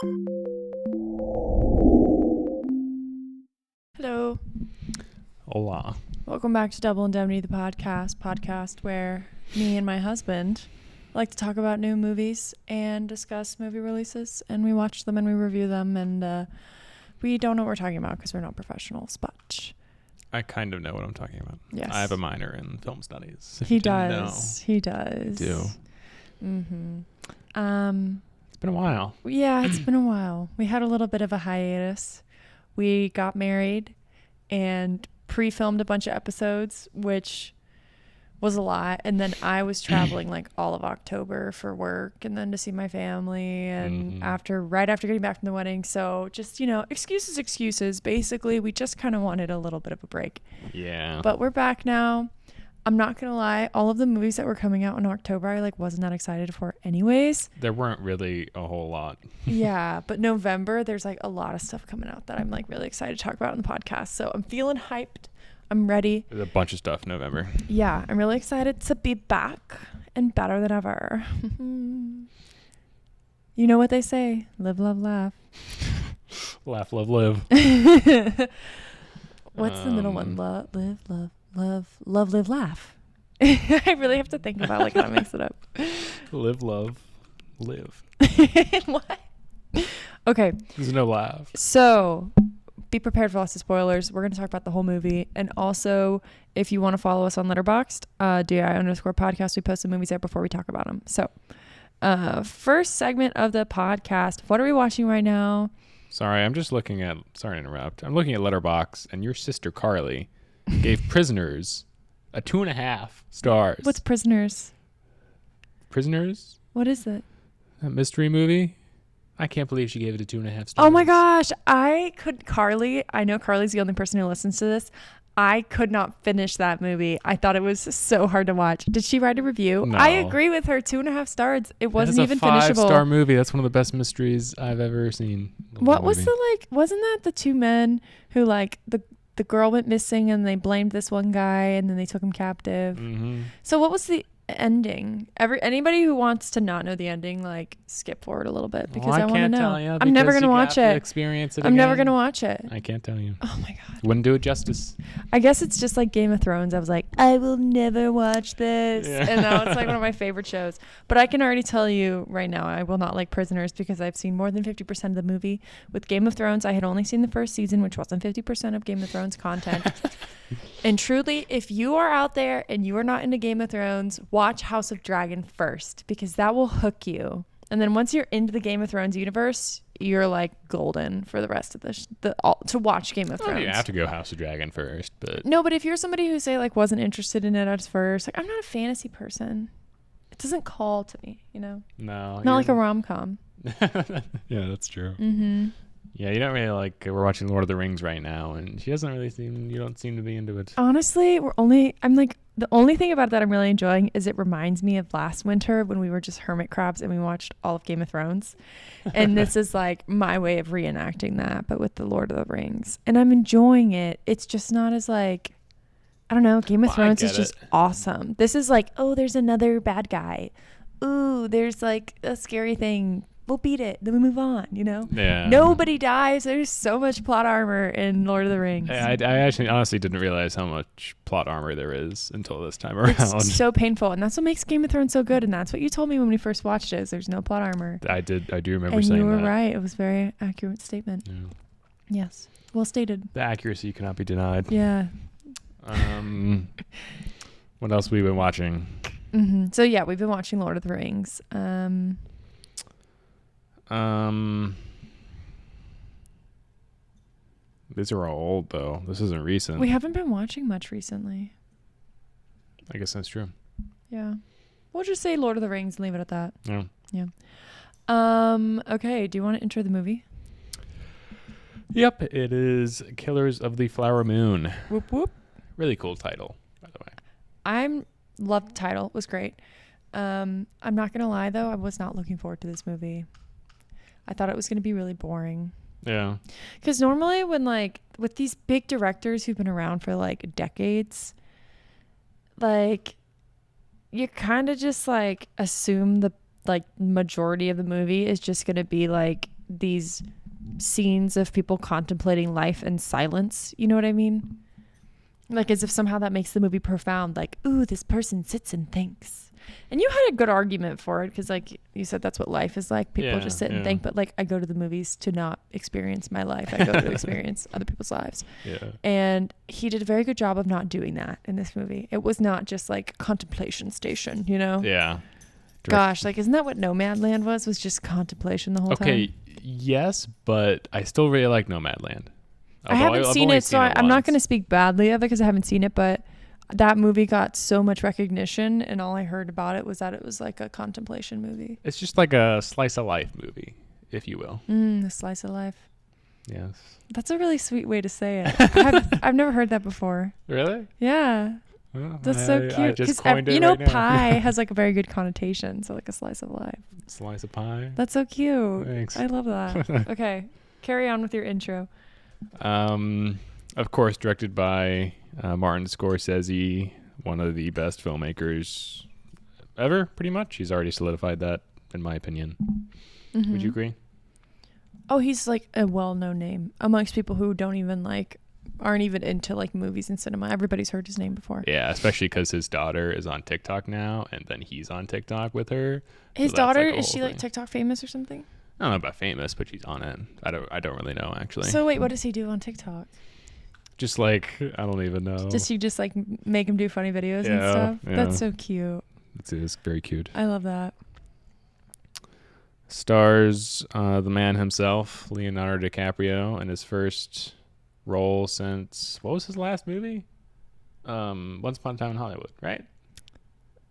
Hello. Hola. Welcome back to Double Indemnity, the podcast where me and my husband like to talk about new movies and discuss movie releases, and we watch them and we review them, and we don't know what we're talking about because we're not professionals, but I kind of know what I'm talking about. yes. I have a minor in film studies. He does. He does. I do. Mm-hmm. It's been a while. Yeah, it's been a while. We had a little bit of a hiatus. We got married and pre-filmed a bunch of episodes, which was a lot. And then I was traveling like all of October for work and then to see my family and right after getting back from the wedding. So just, excuses. Basically, we just kind of wanted a little bit of a break. Yeah. But we're back now. I'm not going to lie. All of the movies that were coming out in October, I wasn't that excited for anyways. There weren't really a whole lot. Yeah. But November, there's a lot of stuff coming out that I'm really excited to talk about on the podcast. So I'm feeling hyped. I'm ready. There's a bunch of stuff in November. Yeah. I'm really excited to be back and better than ever. You know what they say? Live, love, laugh. Laugh, love, live. What's the middle one? Live, love, live, laugh. I really have to think about how to mix it up. Live, love, live. What? Okay. There's no laugh. So be prepared for lots of spoilers. We're going to talk about the whole movie. And also, if you want to follow us on LetterBoxd, DI_podcast, we post the movies there before we talk about them. So first segment of the podcast. What are we watching right now? Sorry to interrupt. I'm looking at LetterBoxd, and your sister Carly gave Prisoners a 2.5 stars. What's Prisoners? Prisoners? What is it? That mystery movie? I can't believe she gave it a 2.5 stars. Oh my gosh. I know Carly's the only person who listens to this. I could not finish that movie. I thought it was so hard to watch. Did she write a review? No. I agree with her. 2.5 stars. It wasn't even finishable. It's a 5-star movie. That's one of the best mysteries I've ever seen. What was wasn't that the two men who the girl went missing and they blamed this one guy and then they took him captive? Mm-hmm. So what was the ending? Anybody who wants to not know the ending, skip forward a little bit because I want to know. Tell you I'm never gonna watch it. Experience it. I'm never gonna watch it. I can't tell you. Oh my god. Wouldn't do it justice. I guess it's just like Game of Thrones. I was like, I will never watch this, and now it's one of my favorite shows. But I can already tell you right now, I will not like Prisoners because I've seen more than 50% of the movie. With Game of Thrones, I had only seen the first season, which wasn't 50% of Game of Thrones content. And truly, if you are out there and you are not into Game of Thrones, watch House of Dragon first because that will hook you. And then once you're into the Game of Thrones universe, you're golden for the rest of to watch Game of Thrones. You have to go House of Dragon first, but no. But if you're somebody who wasn't interested in it at first, I'm not a fantasy person. It doesn't call to me, No, not like a rom-com. Yeah, that's true. Mm-hmm. Yeah, you don't really we're watching Lord of the Rings right now, and you don't seem to be into it. Honestly, the only thing about that I'm really enjoying is it reminds me of last winter when we were just hermit crabs and we watched all of Game of Thrones. And this is my way of reenacting that, but with the Lord of the Rings. And I'm enjoying it. It's just not as I don't know, Game of Thrones is just awesome. This is there's another bad guy. Ooh, there's a scary thing. We'll beat it. Then we move on, Yeah. Nobody dies. There's so much plot armor in Lord of the Rings. I actually honestly didn't realize how much plot armor there is until this time around. It's so painful. And that's what makes Game of Thrones so good. And that's what you told me when we first watched it, is there's no plot armor. I do remember and saying that. And you were right. It was a very accurate statement. Yeah. Yes. Well stated. The accuracy cannot be denied. Yeah. What else have we been watching? Mm-hmm. So yeah, we've been watching Lord of the Rings. These are all old though. This isn't recent. We haven't been watching much recently. I guess that's true. Yeah. We'll just say Lord of the Rings and leave it at that. Yeah. Yeah. Okay. Do you want to enter the movie? Yep. It is Killers of the Flower Moon. Whoop whoop. Really cool title, by the way. I loved the title. It was great. I'm not going to lie though. I was not looking forward to this movie. I thought it was going to be really boring. Yeah. Because normally when with these big directors who've been around for decades, you kind of just assume the majority of the movie is just going to be these scenes of people contemplating life in silence. You know what I mean? Like as if somehow that makes the movie profound. Like, ooh, this person sits and thinks. And you had a good argument for it because, like you said, that's what life is like. People just sit and think. But like, I go to the movies to not experience my life. I go to experience other people's lives. Yeah. And he did a very good job of not doing that in this movie. It was not just like contemplation station, you know? Yeah. Gosh, like, isn't that what Nomadland was? Was just contemplation the whole time? Okay, yes, but I still really like Nomadland. I haven't seen it, so I'm not going to speak badly of it because I haven't seen it, but that movie got so much recognition, and all I heard about it was that it was like a contemplation movie. It's just like a slice of life movie, if you will. A slice of life. Yes. That's a really sweet way to say it. I've never heard that before. Really? Yeah. Well, That's so cute. I just coined it you know, right now. pie has like a very good connotation, so like a slice of life. Slice of pie. That's so cute. Thanks. I love that. Okay, carry on with your intro. Of course, directed by Martin Scorsese, one of the best filmmakers ever, pretty much. He's already solidified that, in my opinion. Mm-hmm. Would you agree? Oh, he's like a well-known name amongst people who aren't even into like movies and cinema. Everybody's heard his name before. Yeah, especially because his daughter is on TikTok now, and then he's on TikTok with her. His so daughter, like is she like TikTok famous or something? I don't know about famous, but she's on it. I don't really know, actually. So wait, what does he do on TikTok? Just like, I don't even know. Does she just like make him do funny videos and stuff? Yeah. That's so cute. It's very cute. I love that. Stars the man himself, Leonardo DiCaprio, in his first role since, what was his last movie? Once Upon a Time in Hollywood, right?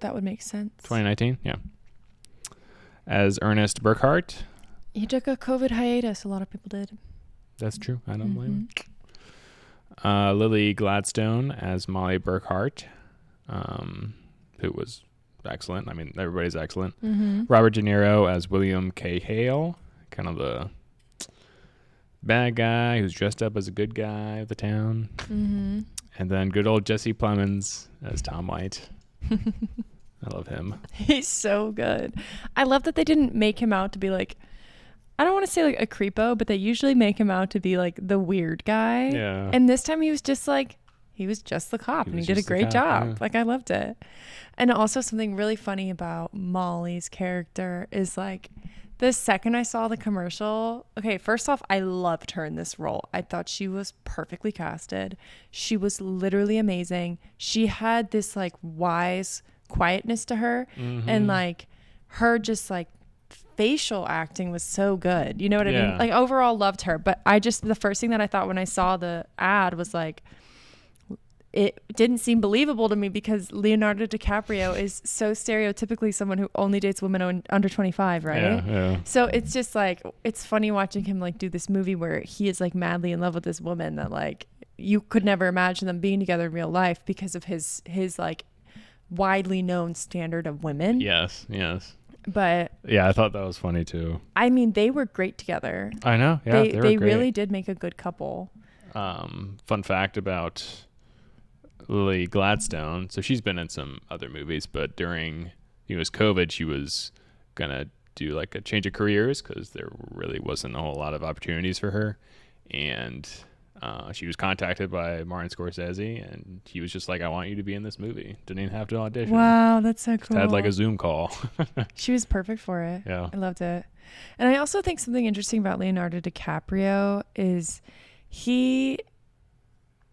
That would make sense. 2019, yeah. As Ernest Burkhart. He took a COVID hiatus. A lot of people did. That's true. I don't blame him. Lily Gladstone as Molly Burkhart, who was excellent. I mean, everybody's excellent. Mm-hmm. Robert De Niro as William K. Hale, kind of the bad guy who's dressed up as a good guy of the town. Mm-hmm. And then good old Jesse Plemons as Tom White. I love him. He's so good. I love that they didn't make him out to be like, I don't want to say like a creepo, but they usually make him out to be like the weird guy. Yeah. And this time he was just the cop, and he did a great job. Yeah. Like, I loved it. And also something really funny about Molly's character is like, the second I saw the commercial, okay, first off, I loved her in this role. I thought she was perfectly casted. She was literally amazing. She had this like wise quietness to her, and like her just like facial acting was so good. You know what I mean? Like, overall loved her. But the first thing that I thought when I saw the ad was like, it didn't seem believable to me because Leonardo DiCaprio is so stereotypically someone who only dates women under 25, right? Yeah. So it's just like, it's funny watching him like do this movie where he is like madly in love with this woman that like you could never imagine them being together in real life because of his like widely known standard of women. Yes. But yeah, I thought that was funny too. I mean, they were great together. I know. Yeah, they really did make a good couple. Fun fact about Lily Gladstone. So she's been in some other movies, but during COVID, she was gonna do like a change of careers because there really wasn't a whole lot of opportunities for her, and she was contacted by Martin Scorsese, and he was just like, "I want you to be in this movie." Didn't even have to audition. Wow, that's so cool. Just had like a Zoom call. She was perfect for it. Yeah, I loved it. And I also think something interesting about Leonardo DiCaprio is you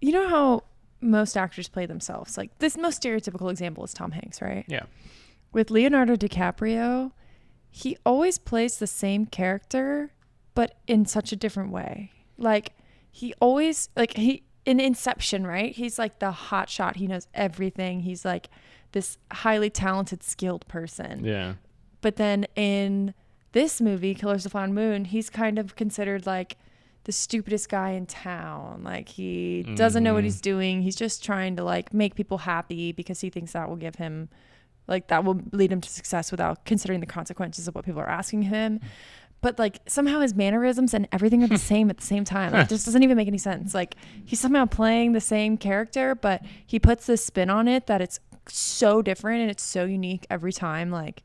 know how most actors play themselves. Like, this most stereotypical example is Tom Hanks, right? Yeah. With Leonardo DiCaprio, he always plays the same character, but in such a different way. Like, he always, like, in Inception, right? He's like the hot shot. He knows everything. He's like this highly talented, skilled person. Yeah. But then in this movie, Killers of the Flower Moon, he's kind of considered like the stupidest guy in town. Like, he doesn't know what he's doing. He's just trying to like make people happy because he thinks that will give him, like, that will lead him to success without considering the consequences of what people are asking him. But like, somehow his mannerisms and everything are the same at the same time. Like, it just doesn't even make any sense. Like, he's somehow playing the same character, but he puts this spin on it that it's so different and it's so unique every time. Like,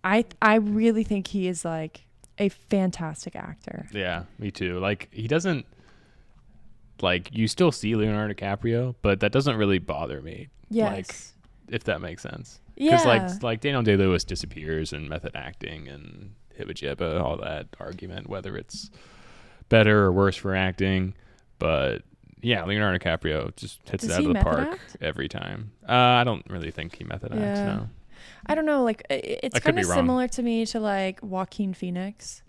I really think he is like a fantastic actor. Yeah, me too. Like, he doesn't, like, you still see Leonardo DiCaprio, but that doesn't really bother me. Yes. Like, if that makes sense. Yeah. Because, like Daniel Day-Lewis disappears in method acting and hibba jibba, all that argument, whether it's better or worse for acting. But, yeah, Leonardo DiCaprio just hits it out of the park every time. I don't really think he method acts, no. I don't know. Like, it's kind of similar to me to, like, Joaquin Phoenix.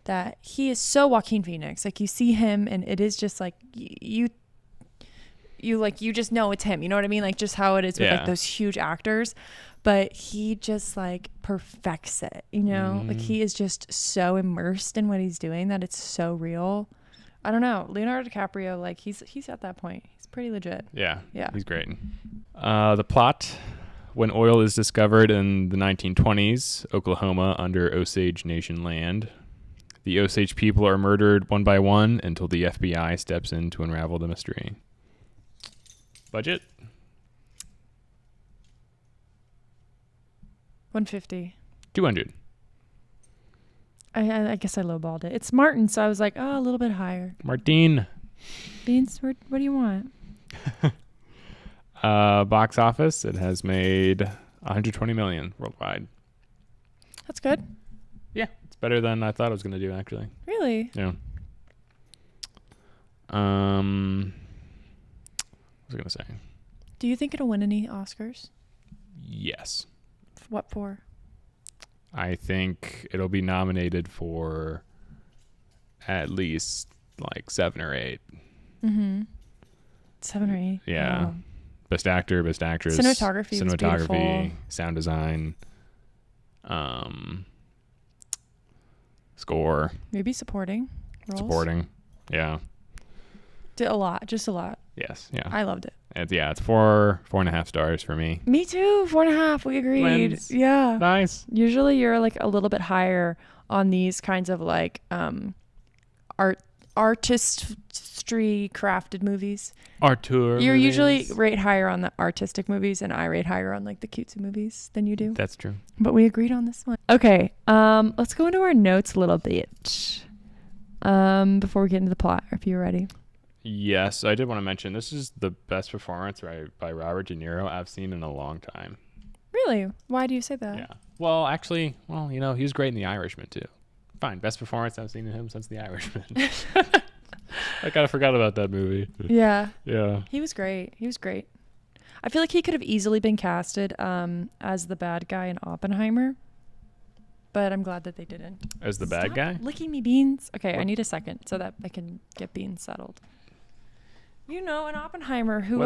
That he is so Joaquin Phoenix. Like, you see him and it is just like you just know it's him. You know what I mean? Like, just how it is with like those huge actors. But he just like perfects it, you know? Like, he is just so immersed in what he's doing that it's so real. I don't know. Leonardo DiCaprio, like, he's at that point. He's pretty legit. Yeah. He's great. The plot: when oil is discovered in the 1920s, Oklahoma, under Osage Nation land, the Osage people are murdered one by one until the FBI steps in to unravel the mystery. Budget? $150. $200. I guess I lowballed it. It's Martin, so I was like, oh, a little bit higher. Martine. Beans, what do you want? Box office, it has made $120 million worldwide. That's good. Yeah, it's better than I thought it was going to do, actually. Really? Yeah. What was I going to say? Do you think it'll win any Oscars? Yes. What for? I think it'll be nominated for at least like 7 or 8. 7 or 8. Yeah. Wow. Best actor, best actress, cinematography, sound design, score, maybe supporting roles. Supporting, yeah. Did a lot, just a lot. Yes, yeah. I loved it. It's 4.5 stars for me. Me too. 4.5. We agreed. Twins. Yeah. Nice. Usually you're like a little bit higher on these kinds of like artistry crafted movies. You're usually rate higher on the artistic movies, and I rate higher on like the cutesy movies than you do. That's true. But we agreed on this one. Okay. Let's go into our notes a little bit. Before we get into the plot, if you're ready. Yes, I did want to mention this is the best performance by Robert De Niro I've seen in a long time. Really? Why do you say that? Yeah. Well, actually, he was great in The Irishman too. Fine, best performance I've seen in him since The Irishman. I kind of forgot about that movie. Yeah. Yeah. He was great. I feel like he could have easily been casted as the bad guy in Oppenheimer, but I'm glad that they didn't. As the bad guy? Licking me, Beans. Okay, I need a second so that I can get Beans settled. You know, in Oppenheimer, who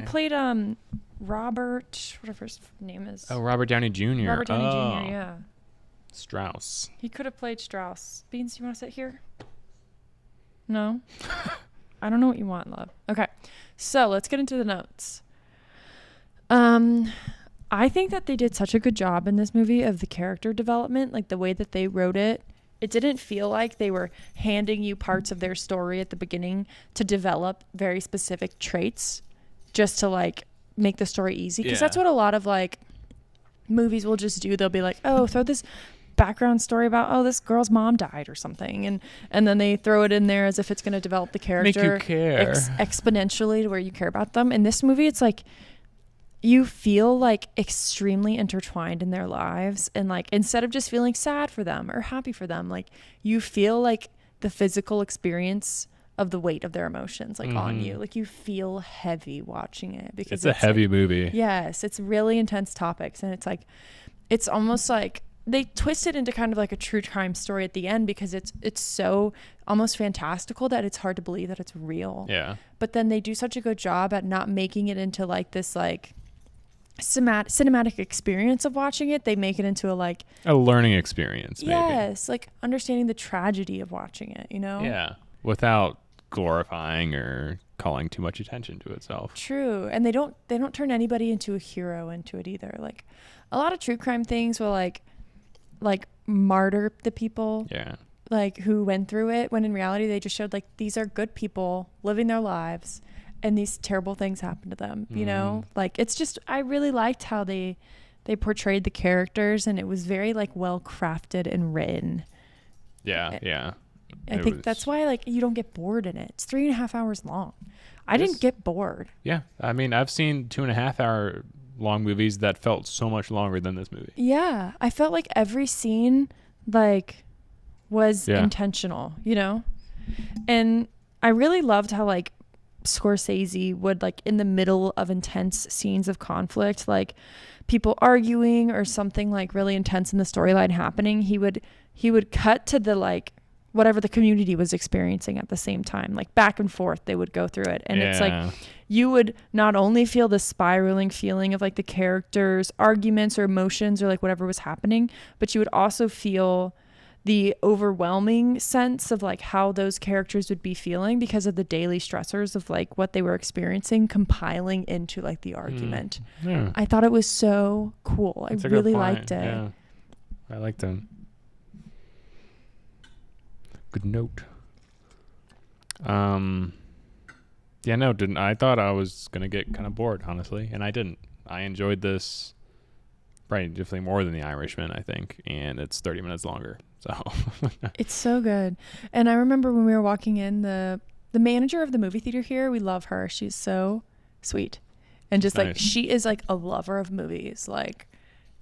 played Robert, whatever his name is. Oh, Robert Downey Jr. Robert Downey Jr., yeah. Strauss. He could have played Strauss. Beans, you want to sit here? No? I don't know what you want, love. Okay, so let's get into the notes. I think that they did such a good job in this movie of the character development, like the way that they wrote it. It didn't feel like they were handing you parts of their story at the beginning to develop very specific traits just to like make the story easy. Because that's what a lot of like movies will just do. They'll be like, oh, throw this background story about, oh, this girl's mom died or something. And then they throw it in there as if it's going to develop the character. Make you care. Exponentially to where you care about them. In this movie, it's like, you feel like extremely intertwined in their lives, and like instead of just feeling sad for them or happy for them, like you feel like the physical experience of the weight of their emotions like on you. Like you feel heavy watching it because it's a heavy movie. Yes, it's really intense topics, and it's like it's almost like they twist it into kind of like a true crime story at the end because it's so almost fantastical that it's hard to believe that it's real. Yeah. But then they do such a good job at not making it into like this like cinematic experience of watching it. They make it into a learning experience, maybe. Yes, like understanding the tragedy of watching it, you know? Yeah, without glorifying or calling too much attention to itself. True. And they don't turn anybody into a hero into it either. Like a lot of true crime things will like martyr the people. Yeah. Like who went through it, when in reality they just showed like these are good people living their lives and these terrible things happen to them, you know? Like it's just, I really liked how they portrayed the characters, and it was very like well crafted and written. Yeah. I think that's why like you don't get bored in it. It's 3.5 hours long. I didn't get bored. Yeah. I mean, I've seen 2.5 hour long movies that felt so much longer than this movie. Yeah. I felt like every scene like was intentional, you know? And I really loved how like Scorsese would like in the middle of intense scenes of conflict, like people arguing or something like really intense in the storyline happening, he would cut to the like whatever the community was experiencing at the same time, like back and forth they would go through it. And it's like you would not only feel the spiraling feeling of like the characters' arguments or emotions or like whatever was happening, but you would also feel the overwhelming sense of like how those characters would be feeling because of the daily stressors of like what they were experiencing compiling into like the argument. I thought it was so cool. I really liked it. Yeah. I liked it. Good note. I thought I was gonna get kind of bored, honestly, and I didn't. I enjoyed this probably definitely more than The Irishman, I think, and it's 30 minutes longer. So it's so good. And I remember when we were walking in, the manager of the movie theater here, we love her. She's so sweet. And just like she is like a lover of movies. Like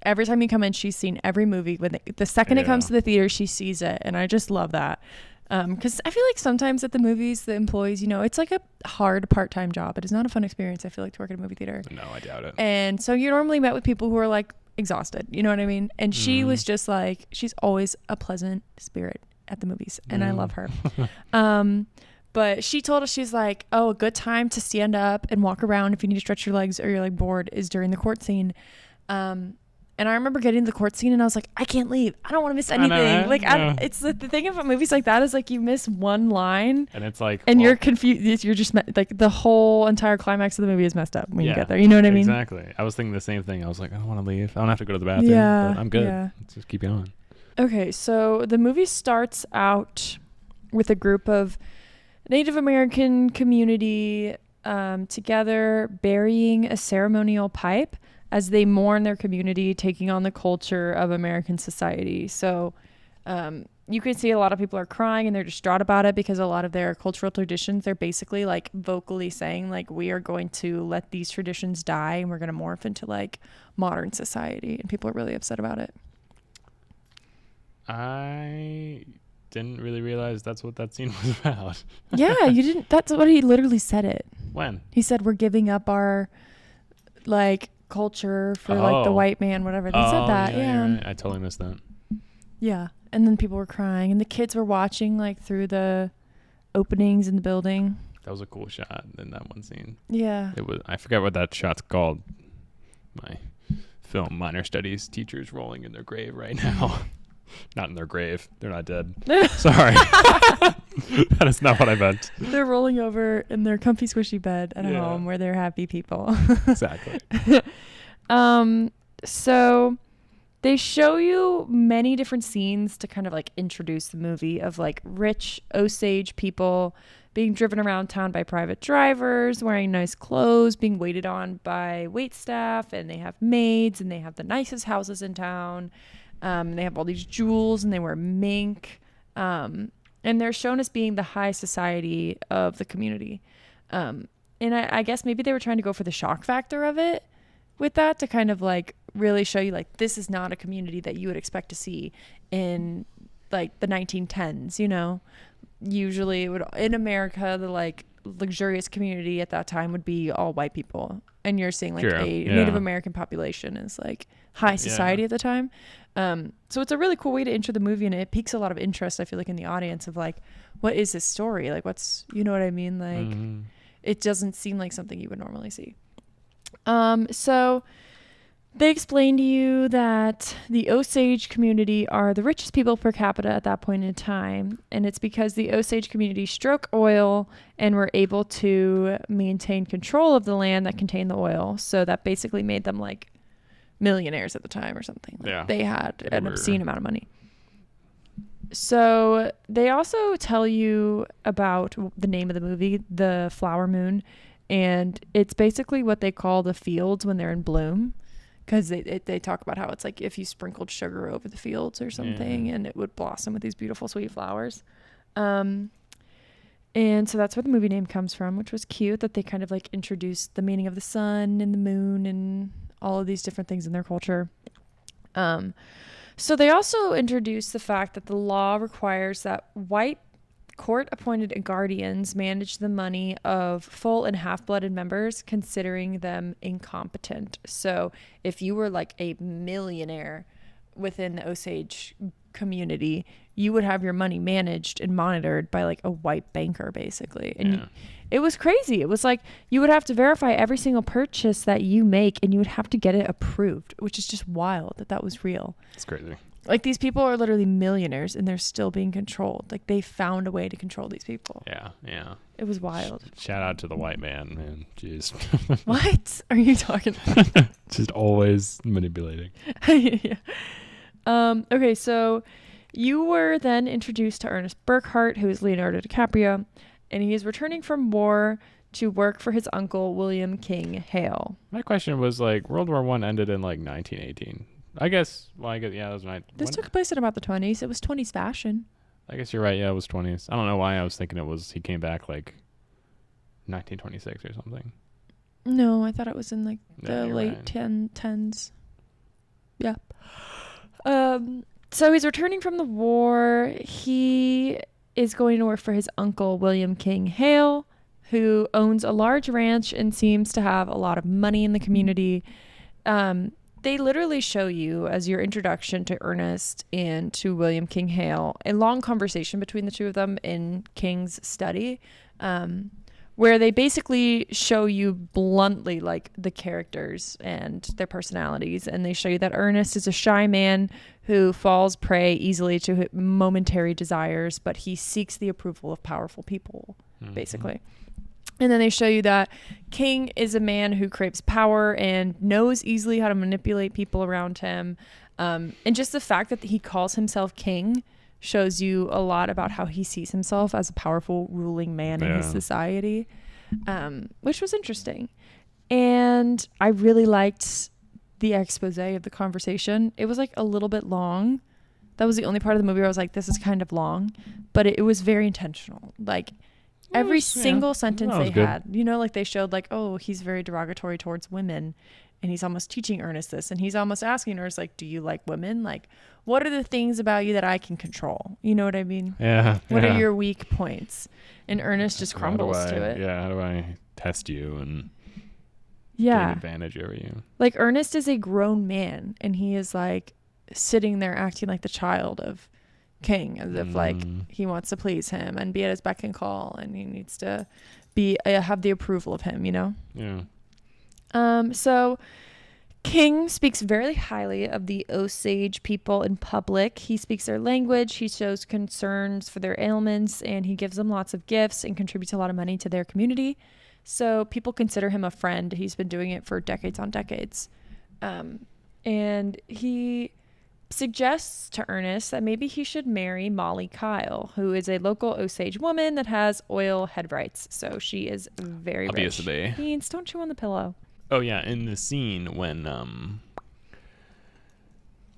every time you come in, she's seen every movie. When the second it comes to the theater, she sees it. And I just love that. Because I feel like sometimes at the movies, the employees, you know, it's like a hard part-time job. It is not a fun experience, I feel like, to work at a movie theater. No, I doubt it. And so you normally met with people who are like exhausted, you know what I mean? And she was just like, she's always a pleasant spirit at the movies, and I love her. But she told us, she's like, oh, a good time to stand up and walk around if you need to stretch your legs or you're like bored is during the court scene. And I remember getting to the court scene and I was like, I can't leave. I don't want to miss anything. It's the thing about movies like that is like you miss one line and it's like, and you're confused. You're just like the whole entire climax of the movie is messed up when you get there. You know what I mean? Exactly. I was thinking the same thing. I was like, I don't want to leave. I don't have to go to the bathroom. But I'm good. Yeah. Let's just keep going. Okay. So the movie starts out with a group of Native American community together burying a ceremonial pipe as they mourn their community taking on the culture of American society. So you can see a lot of people are crying and they're distraught about it because a lot of their cultural traditions, they're basically like vocally saying like, we are going to let these traditions die and we're going to morph into like modern society. And people are really upset about it. I didn't really realize that's what that scene was about. Yeah, you didn't. That's what he literally said it. When? He said, we're giving up our like culture for like the white man, whatever. They said that. Yeah. Right. I totally missed that. Yeah. And then people were crying and the kids were watching like through the openings in the building. That was a cool shot in that one scene. Yeah. It was. I forget what that shot's called. My film minor studies teachers rolling in their grave right now. Not in their grave. They're not dead. Sorry. That is not what I meant. They're rolling over in their comfy squishy bed at home where they're happy people. Exactly. So they show you many different scenes to kind of like introduce the movie of like rich Osage people being driven around town by private drivers, wearing nice clothes, being waited on by wait staff, and they have maids and they have the nicest houses in town. They have all these jewels and they wear mink. And they're shown as being the high society of the community. And I guess maybe they were trying to go for the shock factor of it with that to kind of like really show you like this is not a community that you would expect to see in like the 1910s, you know. Usually it would in America the like luxurious community at that time would be all white people, and you're seeing like a Native American population is like high society at the time. So it's a really cool way to enter the movie, and it piques a lot of interest, I feel like, in the audience of like, what is this story? Like, what's, you know what I mean? Like, it doesn't seem like something you would normally see. So they explain to you that the Osage community are the richest people per capita at that point in time. And it's because the Osage community struck oil and were able to maintain control of the land that contained the oil. So that basically made them like millionaires at the time or something. Like they had an obscene amount of money. So they also tell you about the name of the movie, The Flower Moon. And it's basically what they call the fields when they're in bloom. because they talk about how it's like if you sprinkled sugar over the fields or something, and it would blossom with these beautiful sweet flowers. And so that's where the movie name comes from, which was cute that they kind of like introduced the meaning of the sun and the moon and all of these different things in their culture. So they also introduced the fact that the law requires that white court-appointed guardians manage the money of full and half-blooded members, considering them incompetent. So if you were like a millionaire within the Osage community, you would have your money managed and monitored by like a white banker, basically. And it was crazy. It was like you would have to verify every single purchase that you make, and you would have to get it approved, which is just wild that was real. It's crazy. Like, these people are literally millionaires, and they're still being controlled. Like, they found a way to control these people. Yeah. It was wild. Shout out to the white man. Jeez. What are you talking about? Just always manipulating. Yeah. Okay, so you were then introduced to Ernest Burkhart, who is Leonardo DiCaprio, and he is returning from war to work for his uncle, William King Hale. My question was, like, World War I ended in, like, 1918. I guess, yeah, that was This took place in about the 20s. It was 20s fashion. I guess you're right. Yeah, it was 20s. I don't know why I was thinking he came back, like, 1926 or something. No, I thought it was in, like, the late right. 10s. Yeah. So he's returning from the war. He is going to work for his uncle, William King Hale, who owns a large ranch and seems to have a lot of money in the community. They literally show you, as your introduction to Ernest and to William King Hale, a long conversation between the two of them in King's study, where they basically show you bluntly, like, the characters and their personalities. And they show you that Ernest is a shy man who falls prey easily to momentary desires, but he seeks the approval of powerful people, basically. And then they show you that King is a man who craves power and knows easily how to manipulate people around him. And just the fact that he calls himself king shows you a lot about how he sees himself as a powerful ruling man in his society, which was interesting. And I really liked the expose of the conversation. It was like a little bit long. That was the only part of the movie where I was like, this is kind of long, but it was very intentional. Like, every single sentence they had, you know, like they showed like, oh, he's very derogatory towards women, and he's almost teaching Ernest this, and he's almost asking Ernest, like, do you like women? Like, what are the things about you that I can control? You know what I mean? Yeah. What are your weak points? And Ernest just crumbles to it. Yeah, how do I test you and take advantage over you? Like, Ernest is a grown man, and he is like sitting there acting like the child of King, as if like he wants to please him and be at his beck and call, and he needs to be have the approval of him, you know? Yeah. So King speaks very highly of the Osage people in public. He speaks their language, he shows concerns for their ailments, and he gives them lots of gifts and contributes a lot of money to their community. So people consider him a friend. He's been doing it for decades on decades. And he suggests to Ernest that maybe he should marry Molly Kyle, who is a local Osage woman that has oil head rights. So she is very obviously rich. Beans, don't chew on the pillow. Oh yeah, in the scene when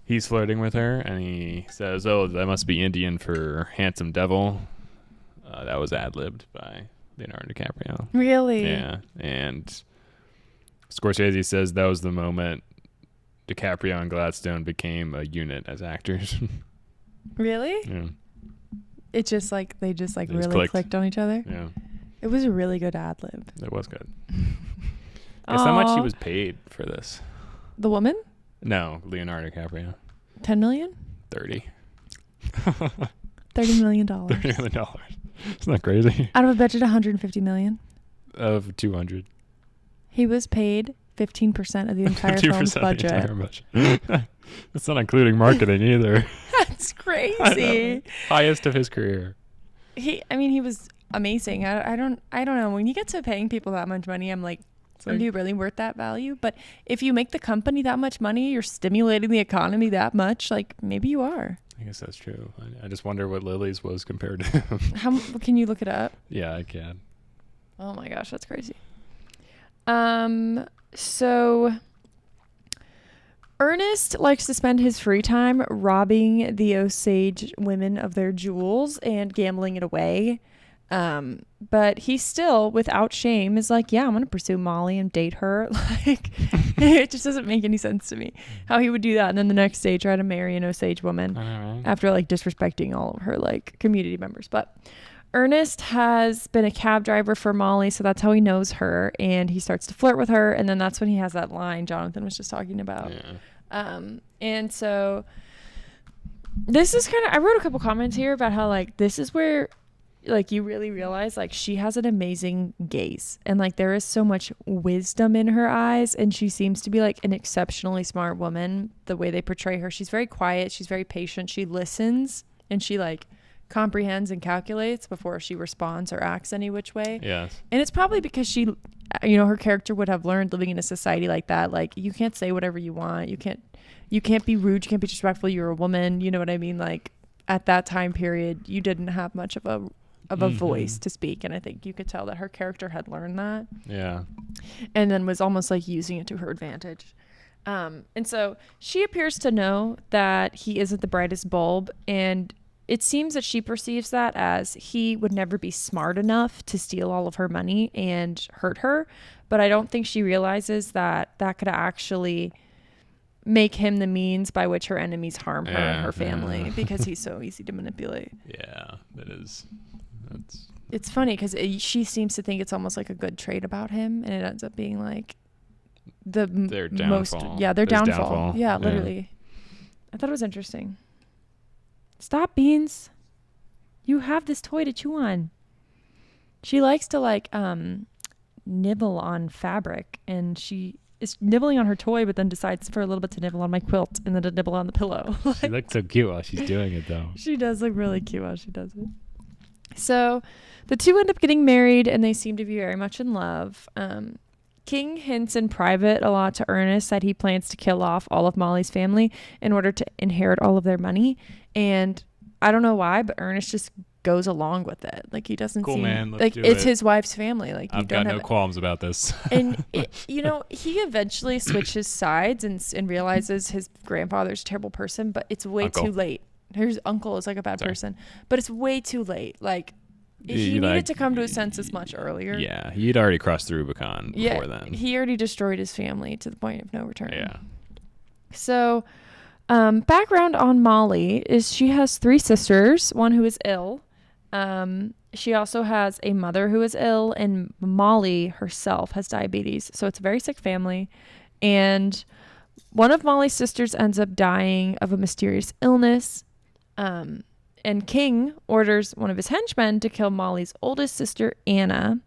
he's flirting with her and he says, "Oh, that must be Indian for handsome devil." That was ad-libbed by Leonardo DiCaprio. Really? Yeah, and Scorsese says that was the moment DiCaprio and Gladstone became a unit as actors. Really? Yeah. It just like they just really clicked on each other. Yeah. It was a really good ad lib. It was good. Guess how much he was paid for this? The woman? No, Leonardo DiCaprio. 10 million? 30. $30 million. $30 million. Isn't that crazy? Out of a budget 150 million. Of 200. He was paid 15% of the entire film's budget. Entire budget. That's not including marketing either. That's crazy. Highest of his career. He was amazing. I don't know. When you get to paying people that much money, I'm like, are you really worth that value? But if you make the company that much money, you're stimulating the economy that much, like maybe you are. I guess that's true. I just wonder what Lily's was compared to him. How can you look it up? Yeah, I can. Oh my gosh, that's crazy. So Ernest likes to spend his free time robbing the Osage women of their jewels and gambling it away. But he still, without shame, is like, yeah, I'm going to pursue Molly and date her. Like, it just doesn't make any sense to me how he would do that. And then the next day try to marry an Osage woman after like disrespecting all of her like community members. But Ernest has been a cab driver for Molly, so that's how he knows her, and he starts to flirt with her, and then that's when he has that line Jonathan was just talking about. And so this is kind of, I wrote a couple comments here about how like this is where like you really realize like she has an amazing gaze, and like there is so much wisdom in her eyes, and she seems to be like an exceptionally smart woman. The way they portray her, she's very quiet, she's very patient, she listens, and she like comprehends and calculates before she responds or acts any which way. Yes. And it's probably because she, you know, her character would have learned living in a society like that. Like you can't say whatever you want. You can't be rude. You can't be disrespectful. You're a woman. You know what I mean? Like at that time period, you didn't have much of a voice to speak. And I think you could tell that her character had learned that. Yeah. And then was almost like using it to her advantage. And so she appears to know that he isn't the brightest bulb, and it seems that she perceives that as he would never be smart enough to steal all of her money and hurt her. But I don't think she realizes that that could actually make him the means by which her enemies harm her and her family because he's so easy to manipulate. Yeah, that is. It's funny because she seems to think it's almost like a good trait about him, and it ends up being like their downfall. Their downfall. Yeah, literally. I thought it was interesting. Stop, Beans. You have this toy to chew on. She likes to like nibble on fabric, and she is nibbling on her toy, but then decides for a little bit to nibble on my quilt and then to nibble on the pillow. She looks so cute while she's doing it, though. She does look really cute while she does it. So the two end up getting married, and they seem to be very much in love. King hints in private a lot to Ernest that he plans to kill off all of Molly's family in order to inherit all of their money. And I don't know why, but Ernest just goes along with it. Like he doesn't cool, seem man. Let's like do it's it. his wife's family. Like I've got no qualms about this. And you know, he eventually switches sides and realizes his grandfather's a terrible person, but it's way too late. His uncle is like a bad person, but it's way too late. Like he needed to come to his senses much earlier. Yeah, he'd already crossed the Rubicon before then. He already destroyed his family to the point of no return. Yeah. So, background on Molly is she has 3 sisters, one who is ill. She also has a mother who is ill, and Molly herself has diabetes. So it's a very sick family. And one of Molly's sisters ends up dying of a mysterious illness. And King orders one of his henchmen to kill Molly's oldest sister, Anna,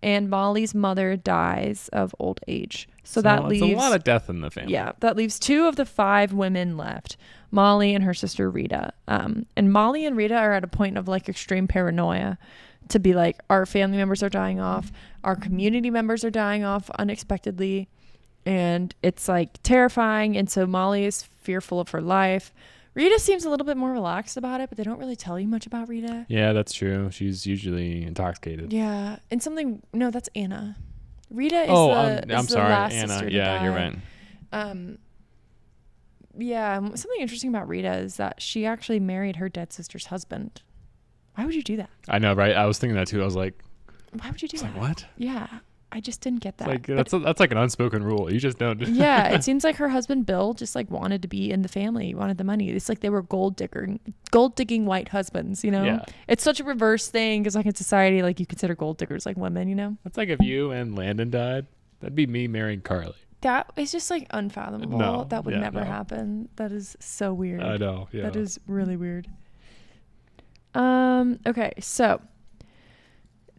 and Molly's mother dies of old age. So that leaves a lot of death in the family. Yeah, that leaves 2 of the 5 women left, Molly and her sister Rita. And Molly and Rita are at a point of like extreme paranoia to be like, our family members are dying off, our community members are dying off unexpectedly, and it's like terrifying. And so Molly is fearful of her life. Rita seems a little bit more relaxed about it, but they don't really tell you much about Rita. Yeah, that's true. She's usually intoxicated. Yeah, and no, that's Anna. Rita is I'm sorry, last Anna. sister to Yeah, die. you're right. Yeah, something interesting about Rita is that she actually married her dead sister's husband. Why would you do that? I know, right? I was thinking that too. I was like, why would you do that? Like, what? Yeah, I just didn't get that. Like that's like an unspoken rule. You just don't. Yeah, it seems like her husband Bill just like wanted to be in the family, wanted the money. It's like they were gold digging white husbands. You know, Yeah. It's such a reverse thing because like in society, like you consider gold diggers like women. You know, That's like if you and Landon died, that'd be me marrying Carly. that is just like unfathomable. No, that would never no. happen. That is so weird. I know. Yeah. That is really weird. Okay, so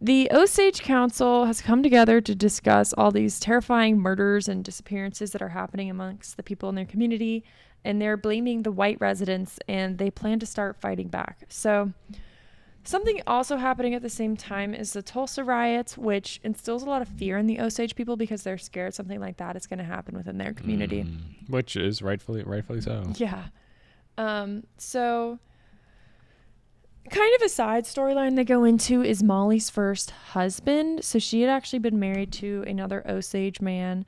the Osage Council has come together to discuss all these terrifying murders and disappearances that are happening amongst the people in their community, and they're blaming the white residents, and they plan to start fighting back. So something also happening at the same time is the Tulsa riots, which instills a lot of fear in the Osage people because they're scared something like that is going to happen within their community. Which is rightfully so. Yeah. So kind of a side storyline they go into is Molly's first husband. So she had actually been married to another Osage man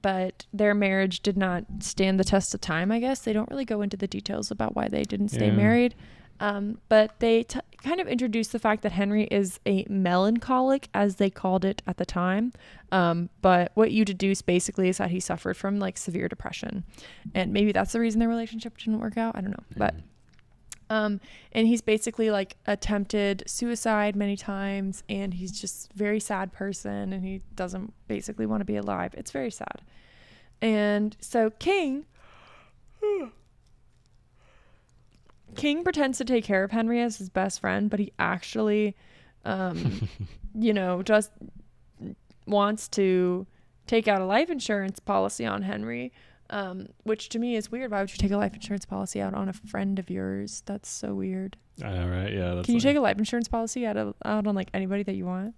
But their marriage did not stand the test of time, I guess. They don't really go into the details about why they didn't stay married. But they kind of introduced the fact that Henry is a melancholic, as they called it at the time. But what you deduce basically is that he suffered from like severe depression. And maybe that's the reason their relationship didn't work out. I don't know. But and he's basically like attempted suicide many times, and he's just a very sad person, and he doesn't basically want to be alive. It's very sad. And so King pretends to take care of Henry as his best friend, but he actually, just wants to take out a life insurance policy on Henry, which to me is weird. Why would you take a life insurance policy out on a friend of yours? That's so weird. I know, right? Yeah. Can you take a life insurance policy out on like anybody that you want?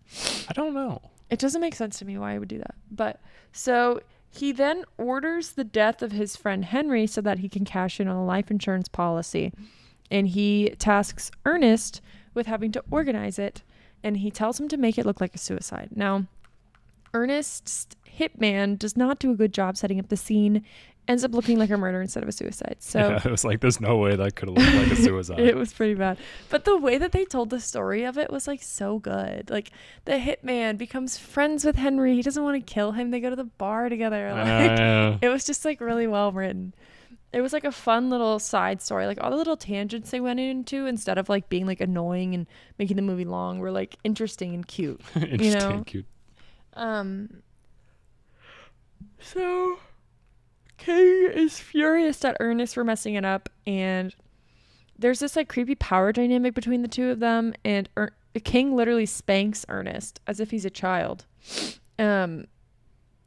I don't know. It doesn't make sense to me why he would do that. But so he then orders the death of his friend Henry so that he can cash in on a life insurance policy. And he tasks Ernest with having to organize it. And he tells him to make it look like a suicide. Now, Ernest's hitman does not do a good job setting up the scene, ends up looking like a murder instead of a suicide. So it was like, there's no way that could have looked like a suicide. It was pretty bad. But the way that they told the story of it was like so good. Like the hitman becomes friends with Henry. He doesn't want to kill him. They go to the bar together. Like it was just like really well written. It was like a fun little side story. Like all the little tangents they went into, instead of like being like annoying and making the movie long, were like interesting and cute. Interesting and cute. So King is furious at Ernest for messing it up, and there's this like creepy power dynamic between the two of them, and King literally spanks Ernest as if he's a child.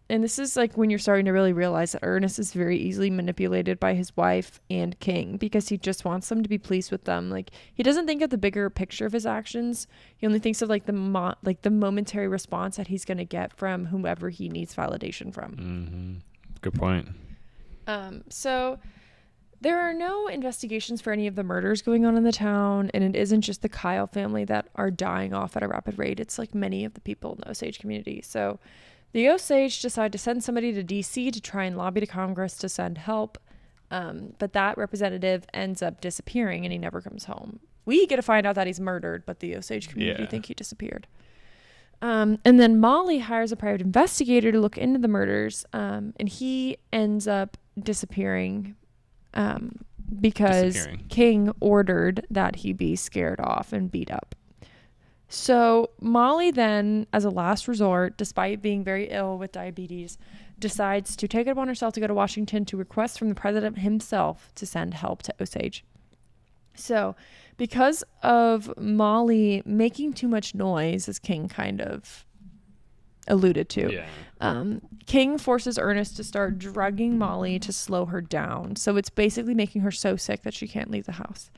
And this is like when you're starting to really realize that Ernest is very easily manipulated by his wife and King, because he just wants them to be pleased with them. Like he doesn't think of the bigger picture of his actions. He only thinks of like the momentary response that he's going to get from whomever he needs validation from. Mm-hmm. Good point. So there are no investigations for any of the murders going on in the town, and it isn't just the Kyle family that are dying off at a rapid rate. It's like many of the people in the Osage community. So the Osage decide to send somebody to D.C. to try and lobby to Congress to send help, but that representative ends up disappearing, and he never comes home. We get to find out that he's murdered, but the Osage community think he disappeared. And then Molly hires a private investigator to look into the murders, and he ends up disappearing because King ordered that he be scared off and beat up. So Molly then, as a last resort, despite being very ill with diabetes, decides to take it upon herself to go to Washington to request from the president himself to send help to Osage. So because of Molly making too much noise, as King kind of alluded to, King forces Ernest to start drugging Molly to slow her down. So it's basically making her so sick that she can't leave the house.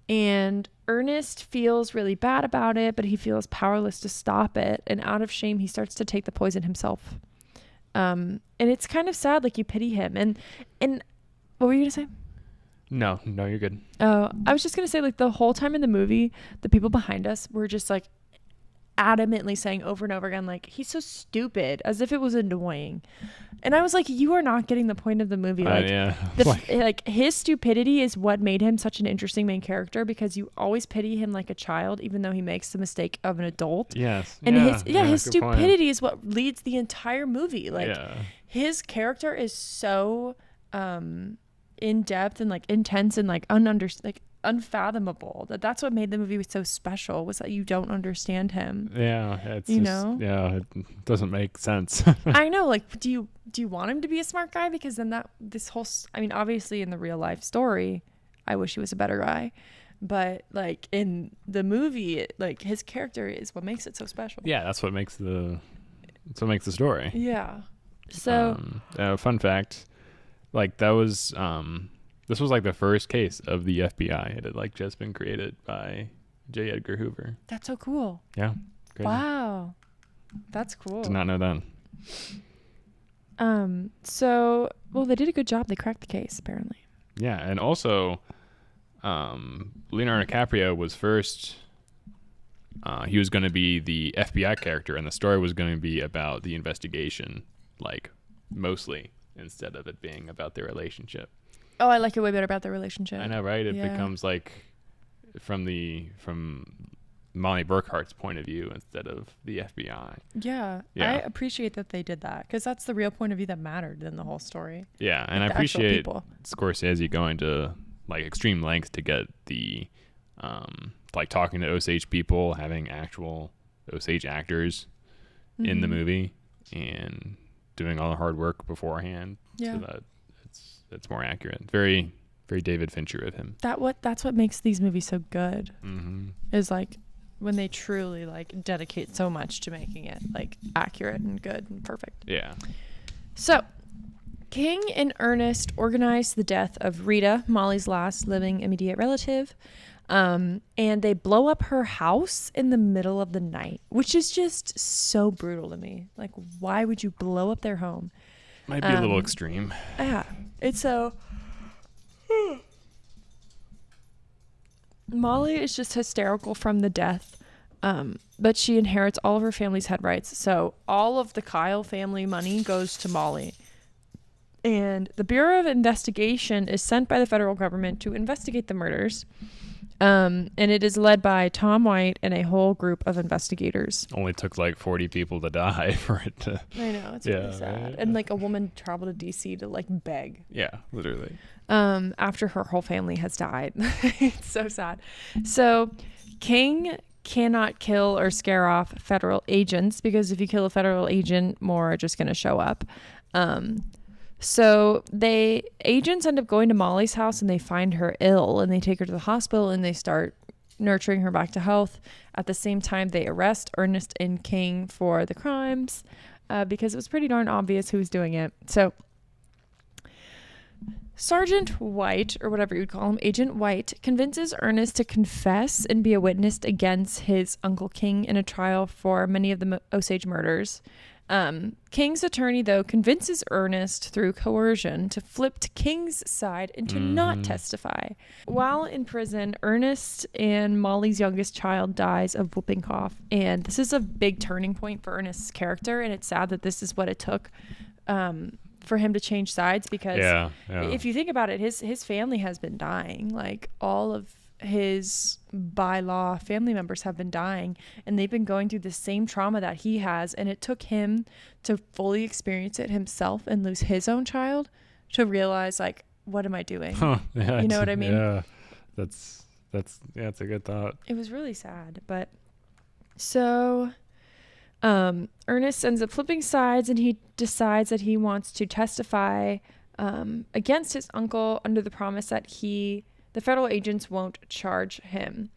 And Ernest feels really bad about it, but he feels powerless to stop it. And out of shame, he starts to take the poison himself. And it's kind of sad, like you pity him. And what were you going to say? No, you're good. Oh, I was just going to say, like the whole time in the movie, the people behind us were just like adamantly saying over and over again, like, he's so stupid, as if it was annoying. And I was like, you are not getting the point of the movie. Like, like his stupidity is what made him such an interesting main character, because you always pity him like a child, even though he makes the mistake of an adult. Yes. And his stupidity is what leads the entire movie. Like his character is so in depth and like intense and like unfathomable. That's what made the movie so special, was that you don't understand him. It doesn't make sense. I know, like, do you want him to be a smart guy? Because then obviously in the real life story, I wish he was a better guy, but like in the movie, like his character is what makes it so special. That's what makes the story. So fun fact, like that was this was like the first case of the FBI. It had like just been created by J. Edgar Hoover. That's so cool. Yeah. Crazy. Wow. That's cool. Did not know that. So, well, they did a good job. They cracked the case, apparently. Yeah, and also, Leonardo DiCaprio was first. He was going to be the FBI character, and the story was going to be about the investigation, like mostly, instead of it being about their relationship. Oh, I like it way better about their relationship. I know, right? It Yeah. becomes like from Molly Burkhart's point of view instead of the FBI. Yeah. Yeah. I appreciate that they did that because that's the real point of view that mattered in the whole story. Yeah, and Like I the actual appreciate people. Scorsese going to like extreme lengths to get the like talking to Osage people, having actual Osage actors in the Mhm. movie, and doing all the hard work beforehand Yeah. so that it's more accurate. Very, very David Fincher of him. That's what makes these movies so good. Mm-hmm. Is like when they truly like dedicate so much to making it like accurate and good and perfect. Yeah. So, King and Ernest organized the death of Rita, Molly's last living immediate relative, and they blow up her house in the middle of the night, which is just so brutal to me. Like, why would you blow up their home? Might be a little extreme. Yeah, it's so. Molly is just hysterical from the death, but she inherits all of her family's head rights. So all of the Kyle family money goes to Molly. And the Bureau of Investigation is sent by the federal government to investigate the murders. And it is led by Tom White and a whole group of investigators. Only took like 40 people to die for it to. I know, it's Yeah, really sad. right? And like a woman traveled to DC to like beg. Yeah, literally. After her whole family has died. It's so sad. So King cannot kill or scare off federal agents because if you kill a federal agent, more are just going to show up. So agents end up going to Molly's house and they find her ill and they take her to the hospital and they start nurturing her back to health. At the same time, they arrest Ernest and King for the crimes because it was pretty darn obvious who was doing it. So Sergeant White, or whatever you'd call him, Agent White, convinces Ernest to confess and be a witness against his Uncle King in a trial for many of the Osage murders. King's attorney, though, convinces Ernest through coercion to flip to King's side and to not testify. While in prison, Ernest and Molly's youngest child dies of whooping cough. And this is a big turning point for Ernest's character. And it's sad that this is what it took for him to change sides because if you think about it, his family has been dying. Like all of his by law family members have been dying and they've been going through the same trauma that he has, and it took him to fully experience it himself and lose his own child to realize like, what am I doing? Yeah, you know what I mean? Yeah, that's a good thought. It was really sad. But so Ernest ends up flipping sides and he decides that he wants to testify against his uncle under the promise that the federal agents won't charge him.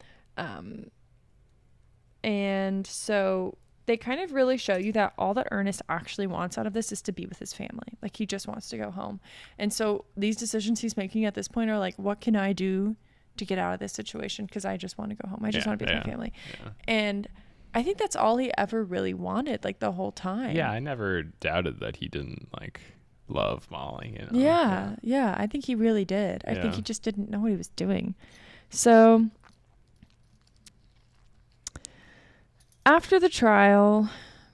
And so they kind of really show you that all that Ernest actually wants out of this is to be with his family. Like he just wants to go home. And so these decisions he's making at this point are like, what can I do to get out of this situation? Because I just want to go home. I just want to be with my family. Yeah. And I think that's all he ever really wanted, like the whole time. Yeah, I never doubted that he didn't like love Molly. You know? Yeah. I think he really did. I think Yeah. he just didn't know what he was doing. So after the trial,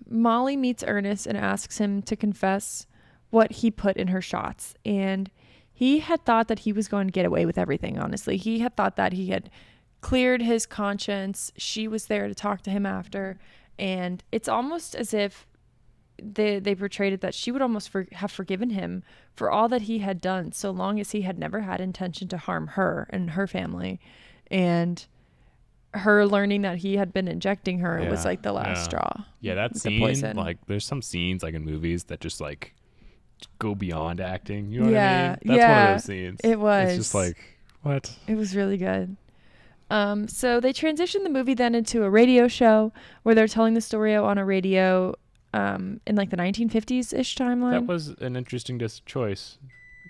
Molly meets Ernest and asks him to confess what he put in her shots. And he had thought that he was going to get away with everything, honestly. He had thought that he had cleared his conscience. She was there to talk to him after. And it's almost as if they portrayed it that she would almost have forgiven him for all that he had done, so long as he had never had intention to harm her and her family. And her learning that he had been injecting her was like the last straw. Yeah, that the scene, poison. like there's some scenes like in movies that just like go beyond acting. You know what I Yeah, mean? That's one of those scenes. It was. It's just like, what? It was really good. So they transitioned the movie then into a radio show where they're telling the story on a radio in like the 1950s-ish timeline. That was an interesting choice.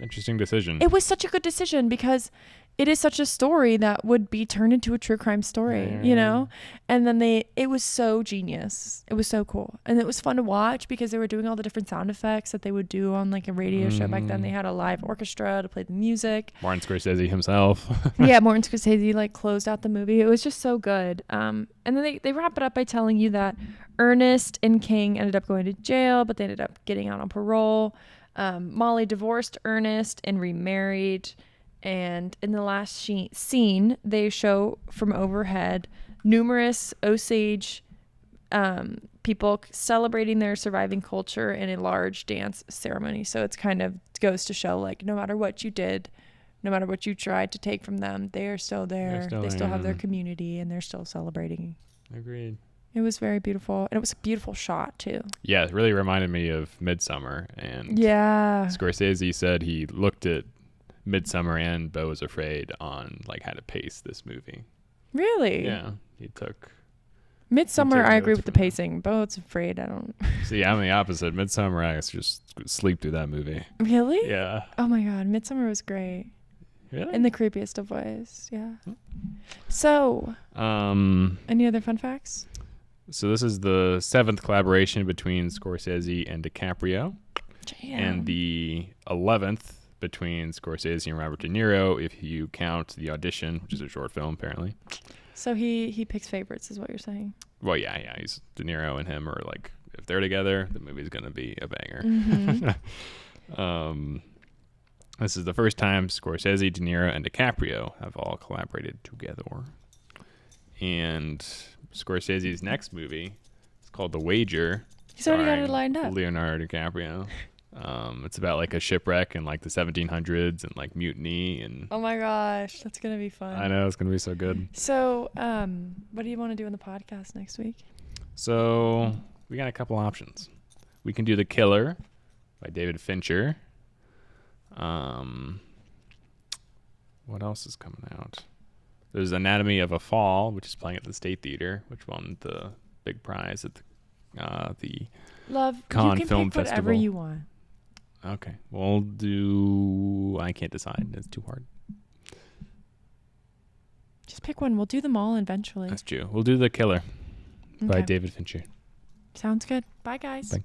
Interesting decision. It was such a good decision because it is such a story that would be turned into a true crime story, Yeah. you know? And then it was so genius. It was so cool. And it was fun to watch because they were doing all the different sound effects that they would do on like a radio show back then. They had a live orchestra to play the music. Martin Scorsese himself. Yeah, Martin Scorsese like closed out the movie. It was just so good. And then they wrap it up by telling you that Ernest and King ended up going to jail, but they ended up getting out on parole. Molly divorced Ernest and remarried. And in the last scene, they show from overhead numerous Osage people celebrating their surviving culture in a large dance ceremony. So it's kind of goes to show, like, no matter what you did, no matter what you tried to take from them, they are still there. They still have their community, and they're still celebrating. Agreed. It was very beautiful. And it was a beautiful shot, too. Yeah, it really reminded me of Midsummer. And yeah, Scorsese said he looked at Midsummer and Beau Was Afraid on like how to pace this movie. Really? Yeah, he took Midsummer, I agree notes with the from that. pacing. Beau Was Afraid, I don't. See, I'm the opposite. Midsummer, I just sleep through that movie. Really? Yeah. Oh my God, Midsummer was great. Really? In the creepiest of ways, yeah. So, any other fun facts? So this is the 7th collaboration between Scorsese and DiCaprio, and the 11th between Scorsese and Robert De Niro, if you count The Audition, which is a short film, apparently. So he picks favorites, is what you're saying? Well, yeah. He's De Niro and him are like, if they're together, the movie's gonna be a banger. Mm-hmm. This is the first time Scorsese, De Niro, and DiCaprio have all collaborated together. And Scorsese's next movie is called The Wager. He's already got it starring lined up. Leonardo DiCaprio. It's about like a shipwreck in like the 1700s and like mutiny and. Oh my gosh, that's gonna be fun. I know it's gonna be so good. So, what do you want to do in the podcast next week? So we got a couple options. We can do The Killer by David Fincher. What else is coming out? There's Anatomy of a Fall, which is playing at the State Theater, which won the big prize at the Love, Cannes you can Film pick whatever Festival. you want. Okay, we'll do. I can't decide. It's too hard. Just pick one. We'll do them all eventually. That's true. We'll do The Killer by Okay. David Fincher. Sounds good. Bye, guys. Bye.